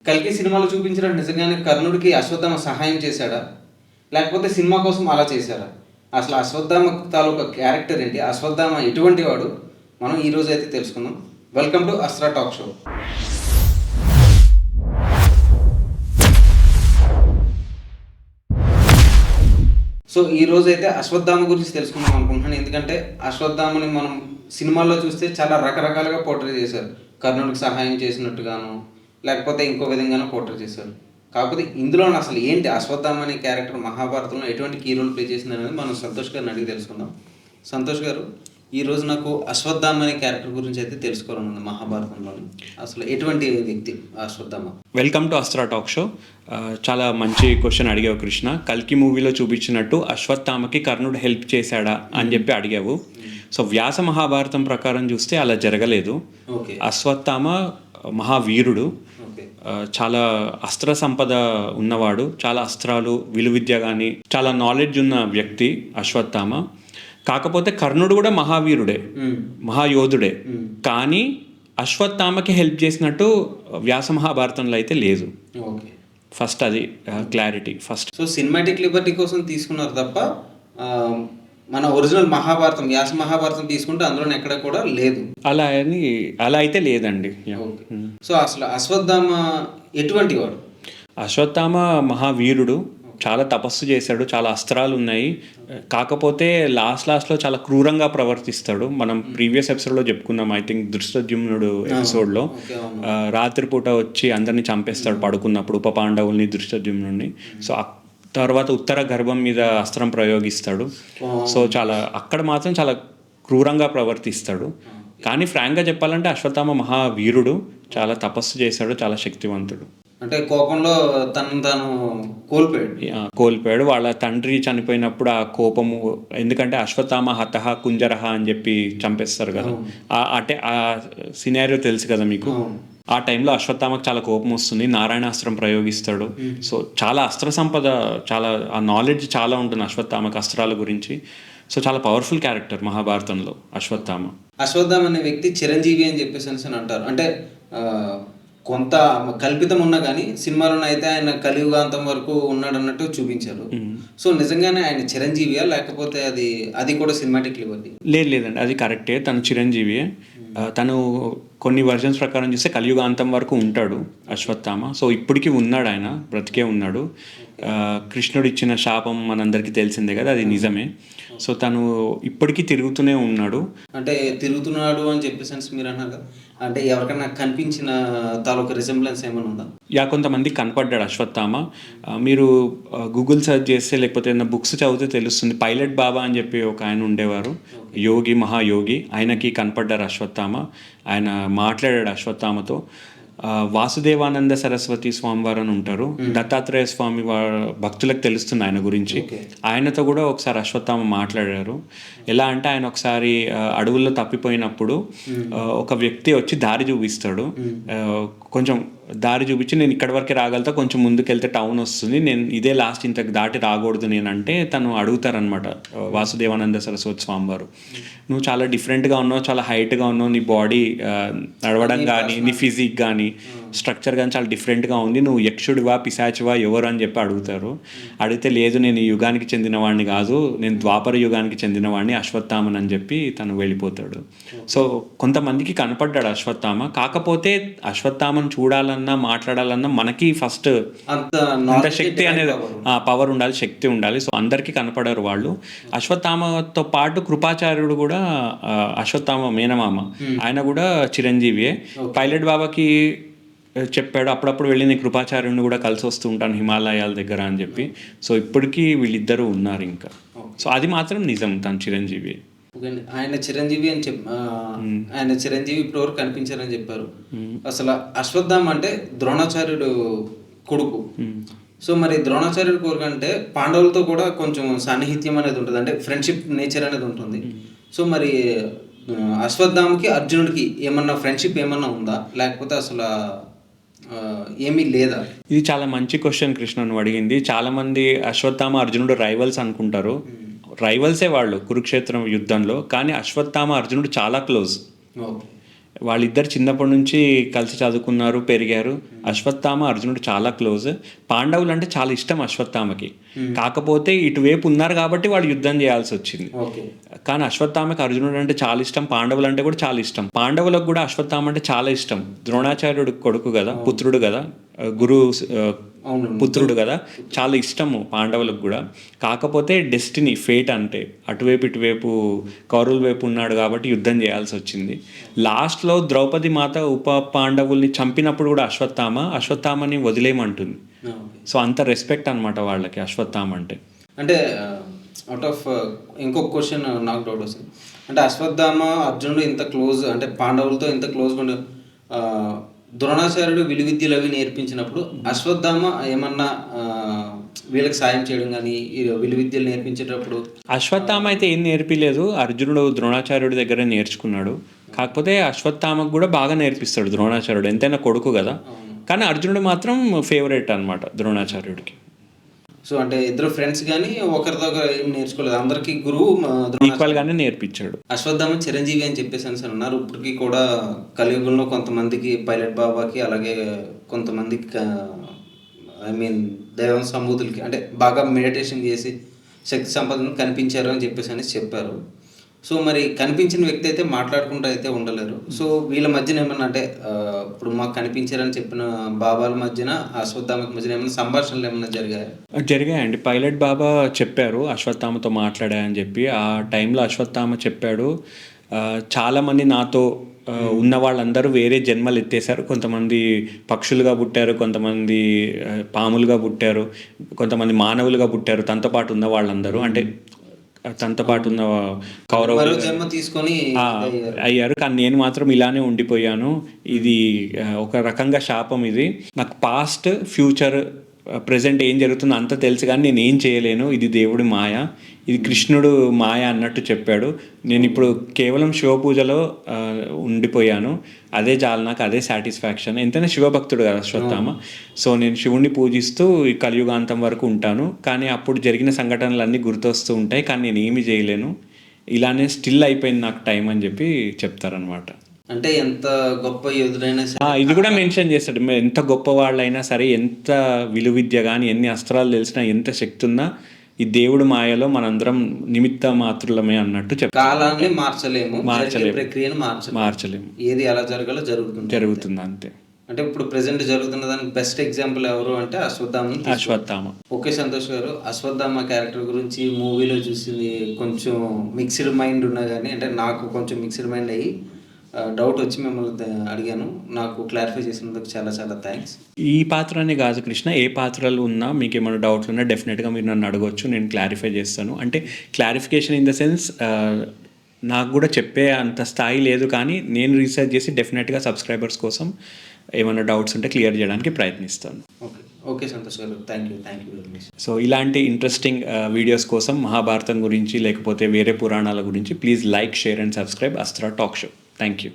కల్కి సినిమాలో చూపించినట్టు నిజంగానే కర్ణుడికి అశ్వత్థామ సహాయం చేశాడా, లేకపోతే సినిమా కోసం అలా చేశారా? అసలు అశ్వత్థామ తాలూకా క్యారెక్టర్ ఏంటి, అశ్వత్థామ ఎటువంటి వాడు, మనం ఈరోజు అయితే తెలుసుకుందాం. Welcome to Astra talk show. So ఈ రోజు అయితే అశ్వత్థామ గురించి తెలుసుకుందాం అనుకుంటున్నాను. ఎందుకంటే అశ్వత్థామని మనం సినిమాల్లో చూస్తే చాలా రకరకాలుగా పోర్ట్రే చేశారు. కర్ణుడికి సహాయం చేసినట్టుగాను, లేకపోతే ఇంకో విధంగానూ పోర్ట్రే చేశారు. కాకపోతే ఇందులో అసలు ఏంటి అశ్వత్థామ అనే క్యారెక్టర్ మహాభారతంలో ఎటువంటి కీ రోల్ ప్లే చేసింది అనేది మనం సంతోష్ గారిని అడిగి తెలుసుకుందాం. సంతోష్ గారు, ఈరోజు నాకు అశ్వత్థామ అనే క్యారెక్టర్ గురించి అయితే తెలుసుకోవాలనుంది. మహాభారతంలో అసలు ఎటువంటి వ్యక్తి Ashwatthama? Welcome to Astra talk show. చాలా మంచి క్వశ్చన్ అడిగావు కృష్ణ. కల్కి మూవీలో చూపించినట్టు అశ్వత్థామకి కర్ణుడు హెల్ప్ చేశాడా అని చెప్పి అడిగావు. సో వ్యాస మహాభారతం ప్రకారం చూస్తే అలా జరగలేదు. అశ్వత్థామ మహావీరుడు, చాలా అస్త్ర సంపద ఉన్నవాడు, చాలా అస్త్రాలు, విలువిద్య కానీ చాలా నాలెడ్జ్ ఉన్న వ్యక్తి అశ్వత్థామ. కాకపోతే కర్ణుడు కూడా మహావీరుడే, మహాయోధుడే. కానీ అశ్వత్థామకి హెల్ప్ చేసినట్టు వ్యాస మహాభారతంలో అయితే లేదు. ఫస్ట్ అది clarity first. So cinematic Liberty కోసం తీసుకున్నారు తప్ప మన ఒరిజినల్ మహాభారతం, వ్యాస మహాభారతం తీసుకుంటే అందులో ఎక్కడ కూడా లేదు. అలా అయితే లేదండి. సో అసలు అశ్వత్థామ ఎటువంటి వాడు? అశ్వత్థామ మహావీరుడు, చాలా తపస్సు చేశాడు, చాలా అస్త్రాలు ఉన్నాయి. కాకపోతే లాస్ట్లో చాలా క్రూరంగా ప్రవర్తిస్తాడు. మనం ప్రీవియస్ ఎపిసోడ్లో చెప్పుకున్నాం, ఐ థింక్ దృష్టద్యుమ్నుడు ఎపిసోడ్లో. రాత్రిపూట వచ్చి అందరినీ చంపేస్తాడు పడుకున్నప్పుడు, ఉప పాండవుల్ని, దృష్టద్యుమ్నుడిని. సో తర్వాత ఉత్తర గర్భం మీద అస్త్రం ప్రయోగిస్తాడు. సో అక్కడ మాత్రం చాలా క్రూరంగా ప్రవర్తిస్తాడు. కానీ ఫ్రాంక్గా చెప్పాలంటే అశ్వత్థామ మహావీరుడు, చాలా తపస్సు చేశాడు, చాలా శక్తివంతుడు. అంటే కోపంలో తాను కోల్పోయాడు. వాళ్ళ తండ్రి చనిపోయినప్పుడు ఆ కోపము, ఎందుకంటే అశ్వత్థామ హతహ కుంజరహ అని చెప్పి చంపేస్తారు కదా, అంటే ఆ సినారియో తెలుసు కదా మీకు. ఆ టైంలో అశ్వత్థామకు చాలా కోపం వస్తుంది, నారాయణాస్త్రం ప్రయోగిస్తాడు. సో చాలా అస్త్ర సంపద, చాలా ఆ నాలెడ్జ్ చాలా ఉంటుంది అశ్వత్థామకు అస్త్రాల గురించి. సో చాలా పవర్ఫుల్ క్యారెక్టర్ మహాభారతంలో అశ్వత్థామ. అశ్వత్థామ అనే వ్యక్తి చిరంజీవి అని చెప్పేసి అంటారు. అంటే కొంత కల్పితం ఉన్నా కానీ సినిమాలో అయితే ఆయన కలియుగాంతం వరకు ఉన్నాడు అన్నట్టు చూపించారు. సో నిజంగానే ఆయన చిరంజీవియా, లేకపోతే అది కూడా సినిమాటిక్ లిబర్టీ? లేదండి, అది కరెక్టే, తను చిరంజీవియే. తను కొన్ని వర్జన్స్ ప్రకారం చూస్తే కలియుగాంతం వరకు ఉంటాడు అశ్వత్థామ. సో ఇప్పటికీ ఉన్నాడు, ఆయన బ్రతికే ఉన్నాడు. కృష్ణుడు ఇచ్చిన శాపం మనందరికీ తెలిసిందే కదా, అది నిజమే. సో తను ఇప్పటికీ తిరుగుతూనే ఉన్నాడు. అంటే తిరుగుతున్నాడు అని చెప్పేసి మీరు అన్నారు కదా, అంటే ఎవరికైనా కనిపించిన తాలూకు రిజెంబ్లెన్స్ ఏమైనా ఉందా? కొంతమంది కనపడ్డాడు అశ్వత్థామ. మీరు గూగుల్ సెర్చ్ చేస్తే, లేకపోతే ఏదైనా బుక్స్ చదివితే తెలుస్తుంది. పైలట్ బాబా అని చెప్పి ఒక ఆయన ఉండేవారు, యోగి, మహాయోగి. ఆయనకి కనపడ్డారు అశ్వత్థామ. ఆయన మాట్లాడాడు అశ్వత్థామతో. వాసుదేవానంద సరస్వతి స్వామి వారు అని ఉంటారు, దత్తాత్రేయ స్వామి భక్తులకు తెలుస్తుంది ఆయన గురించి. ఆయనతో కూడా ఒకసారి అశ్వత్థామ మాట్లాడారు. ఎలా అంటే, ఆయన ఒకసారి అడవుల్లో తప్పిపోయినప్పుడు ఒక వ్యక్తి వచ్చి దారి చూపిస్తాడు. కొంచెం దారి చూపించి, నేను ఇక్కడి వరకే రాగలుగుతా, కొంచెం ముందుకెళ్తే టౌన్ వస్తుంది, నేను ఇదే లాస్ట్, ఇంతకు దాటి రాకూడదు నేనంటే తను అడుగుతారనమాట వాసుదేవానంద సరస్వతి స్వామి వారు. నువ్వు చాలా డిఫరెంట్గా ఉన్నావు, చాలా హైట్గా ఉన్నావు, నీ బాడీ నడవడం కానీ, నీ ఫిజిక్ కానీ, స్ట్రక్చర్ కానీ చాలా డిఫరెంట్గా ఉంది, నువ్వు యక్షుడివా పిశాచివా ఎవరు అని చెప్పి అడుగుతారు. అడిగితే, లేదు నేను ఈ యుగానికి చెందినవాడిని కాదు, నేను ద్వాపర యుగానికి చెందినవాడిని, అశ్వత్థామన్ అని చెప్పి తను వెళ్ళిపోతాడు. సో కొంతమందికి కనపడ్డాడు అశ్వత్థామ. కాకపోతే అశ్వత్థామను చూడాలన్నా, మాట్లాడాలన్నా మనకి ఫస్ట్ అంత శక్తి అనేది, పవర్ ఉండాలి, శక్తి ఉండాలి. సో అందరికీ కనపడారు వాళ్ళు. అశ్వత్థామతో పాటు కృపాచార్యుడు కూడా, అశ్వత్థామ మేనమామ, ఆయన కూడా చిరంజీవియే. పైలట్ బాబాకి చెప్పాడు, అప్పుడప్పుడు వెళ్ళి నేను కృపాచార్యుడిని కూడా కలిసి వస్తూ ఉంటాను హిమాలయాల దగ్గర అని చెప్పి. సో ఇప్పటికీ వీళ్ళిద్దరూ ఉన్నారు ఇంకా. సో అది మాత్రం నిజం, తను చిరంజీవి. ఆయన చిరంజీవి అని ఆయన చిరంజీవి ఇప్పుడు వరకు కనిపించారని చెప్పారు. అసలు అశ్వత్థామ అంటే ద్రోణాచార్యుడు కొడుకు. సో మరి ద్రోణాచార్యుడు కొడుకు అంటే పాండవులతో కూడా కొంచెం సాన్నిహిత్యం అనేది ఉంటుంది, అంటే ఫ్రెండ్షిప్ నేచర్ అనేది ఉంటుంది. సో మరి అశ్వత్థామకి అర్జునుడికి ఏమన్నా ఫ్రెండ్షిప్ ఏమన్నా ఉందా, లేకపోతే అసలు ఏమీ లేదా? ఇది చాలా మంచి క్వశ్చన్ కృష్ణ నువ్వు అడిగింది. చాలామంది అశ్వత్థామ అర్జునుడు రైవల్స్ అనుకుంటారు. రైవల్సే వాళ్ళు కురుక్షేత్రం యుద్ధంలో. కానీ అశ్వత్థామ అర్జునుడు చాలా క్లోజ్. వాళ్ళిద్దరు చిన్నప్పటి నుంచి కలిసి చదువుకున్నారు, పెరిగారు. అశ్వత్థామ అర్జునుడు చాలా క్లోజ్. పాండవులు అంటే చాలా ఇష్టం అశ్వత్థామకి. కాకపోతే ఇటువైపు ఉన్నారు కాబట్టి వాళ్ళు యుద్ధం చేయాల్సి వచ్చింది. ఓకే. కానీ అశ్వత్థామకి అర్జునుడు అంటే చాలా ఇష్టం, పాండవులు అంటే కూడా చాలా ఇష్టం. పాండవులకు కూడా అశ్వత్థామ అంటే చాలా ఇష్టం. ద్రోణాచార్యుడు కొడుకు కదా, పుత్రుడు కదా, గురు పుత్రుడు కదా, చాలా ఇష్టము పాండవులకు కూడా. కాకపోతే డెస్టినీ, ఫేట్ అంటే అటువైపు ఇటువైపు కౌరవుల వైపు ఉన్నాడు కాబట్టి యుద్ధం చేయాల్సి వచ్చింది. లాస్ట్లో ద్రౌపది మాత ఉప పాండవుల్ని చంపినప్పుడు కూడా అశ్వత్థామని వదిలేయమంటుంది. సో అంత రెస్పెక్ట్ అనమాట వాళ్ళకి అశ్వత్థామ అంటే. అంటే అవుట్ ఆఫ్ ఇంకొక క్వశ్చన్ నాకు డౌట్ వస్తుంది. అంటే అశ్వత్థామ అర్జునుడు ఇంత క్లోజ్, అంటే పాండవులతో ఇంత క్లోజ్గా ఉండే ద్రోణాచార్యుడు విలువిద్యలు అవి నేర్పించినప్పుడు అశ్వత్థామ ఏమన్నా వీళ్ళకి సాయం చేయడం కానీ విలువిద్యలు నేర్పించేటప్పుడు? అశ్వత్థామ అయితే ఏం నేర్పిలేదు, అర్జునుడు ద్రోణాచార్యుడి దగ్గర నేర్చుకున్నాడు. కాకపోతే అశ్వత్థామకు కూడా బాగా నేర్పిస్తాడు ద్రోణాచార్యుడు, ఎంతైనా కొడుకు కదా. కానీ అర్జునుడు మాత్రం ఫేవరెట్ అనమాట ద్రోణాచార్యుడికి. సో అంటే ఇద్దరు ఫ్రెండ్స్ కానీ ఒకరితో ఏం నేర్చుకోలేదు, అందరికీ గురువు ఈక్వల్ గానే నేర్పించాడు. అశ్వత్థామ చిరంజీవి అని చెప్పేసి అని అన్నారు. ఇప్పటికీ కూడా కలియుగంలో కొంతమందికి పైలట్ బాబాకి, అలాగే కొంతమందికి దైవం సంబూతులకి, అంటే బాగా మెడిటేషన్ చేసి శక్తి సంపదను కనిపించారు అని చెప్పేసి చెప్పారు. సో మరి కనిపించిన వ్యక్తి అయితే మాట్లాడుకుంటూ అయితే ఉండలేరు. సో వీళ్ళ మధ్యన ఏమన్నా, అంటే ఇప్పుడు మాకు కనిపించారని చెప్పిన బాబాల మధ్యన అశ్వత్థామకి మధ్యన ఏమైనా సంభాషణలు ఏమైనా జరిగాయండి. పైలట్ బాబా చెప్పారు అశ్వత్థామతో మాట్లాడాయని చెప్పి. ఆ టైంలో అశ్వత్థామ చెప్పాడు, చాలామంది నాతో ఉన్న వాళ్ళందరూ వేరే జన్మలు ఎత్తేసారు. కొంతమంది పక్షులుగా పుట్టారు, కొంతమంది పాములుగా పుట్టారు, కొంతమంది మానవులుగా పుట్టారు. తనతో పాటు ఉన్న వాళ్ళందరూ, అంటే తనతో పాటు ఉన్న కౌరవులు తీసుకొని అయ్యారు. కానీ నేను మాత్రం ఇలానే ఉండిపోయాను. ఇది ఒక రకంగా శాపం. ఇది నాకు పాస్ట్, ఫ్యూచర్, ప్రజెంట్ ఏం జరుగుతుందో అంత తెలుసు, కానీ నేను ఏం చేయలేను. ఇది దేవుడి మాయ, ఇది కృష్ణుడు మాయ అన్నట్టు చెప్పాడు. నేను ఇప్పుడు కేవలం శివపూజలో ఉండిపోయాను, అదే చాలు నాకు, అదే సాటిస్ఫాక్షన్. ఎంతైనా శివభక్తుడు కదా అశ్వత్థామ. సో నేను శివుణ్ణి పూజిస్తూ ఈ కలియుగాంతం వరకు ఉంటాను. కానీ అప్పుడు జరిగిన సంఘటనలన్నీ గుర్తొస్తూ ఉంటాయి, కానీ నేను ఏమీ చేయలేను, ఇలానే స్టిల్ అయిపోయింది నాకు టైం అని చెప్పి చెప్తారనమాట. అంటే ఎంత గొప్ప యోధుడైనా ఇది కూడా మెన్షన్ చేస్తాడు, ఎంత గొప్ప వాళ్ళైనా సరే, ఎంత విలువిద్య కానీ, ఎన్ని అస్త్రాలు తెలిసినా, ఎంత శక్తి ఉన్నా, ఈ దేవుడు మాయలో మనందరం నిమిత్త మాత్రులమే అన్నట్టు చెప్తారు. కాలాన్ని మార్చలేము, ప్రక్రియను మార్చలేము, ఏది ఎలా జరగాలో జరుగుతుంది అంతే. అంటే ఇప్పుడు ప్రెసెంట్ జరుగుతున్న దానికి బెస్ట్ ఎగ్జాంపుల్ ఎవరు అంటే అశ్వత్థామ. ఓకే సంతోష్ గారు, అశ్వత్థామ క్యారెక్టర్ గురించి మూవీలో చూసింది కొంచెం మిక్స్డ్ మైండ్ ఉన్నా కానీ, అంటే నాకు కొంచెం మిక్స్డ్ మైండ్ అయ్యి డౌట్ వచ్చి మిమ్మల్ని అడిగాను. నాకు క్లారిఫై చేసినందుకు చాలా చాలా థ్యాంక్స్. ఈ పాత్రనే కాదు కృష్ణ, ఏ పాత్రలు ఉన్నా మీకు ఏమైనా డౌట్లు ఉన్నా డెఫినెట్గా మీరు నన్ను అడగవచ్చు, నేను క్లారిఫై చేస్తాను. అంటే క్లారిఫికేషన్ ఇన్ ద సెన్స్, నాకు కూడా చెప్పే అంత స్థాయి లేదు, కానీ నేను రీసెర్చ్ చేసి డెఫినెట్గా సబ్స్క్రైబర్స్ కోసం ఏమైనా డౌట్స్ ఉంటే క్లియర్ చేయడానికి ప్రయత్నిస్తాను. ఓకే సంతోష్ గారు, thank you very much. So ఇలాంటి ఇంట్రెస్టింగ్ వీడియోస్ కోసం మహాభారతం గురించి లేకపోతే వేరే పురాణాల గురించి please like, share and subscribe Astra talk show. Thank you.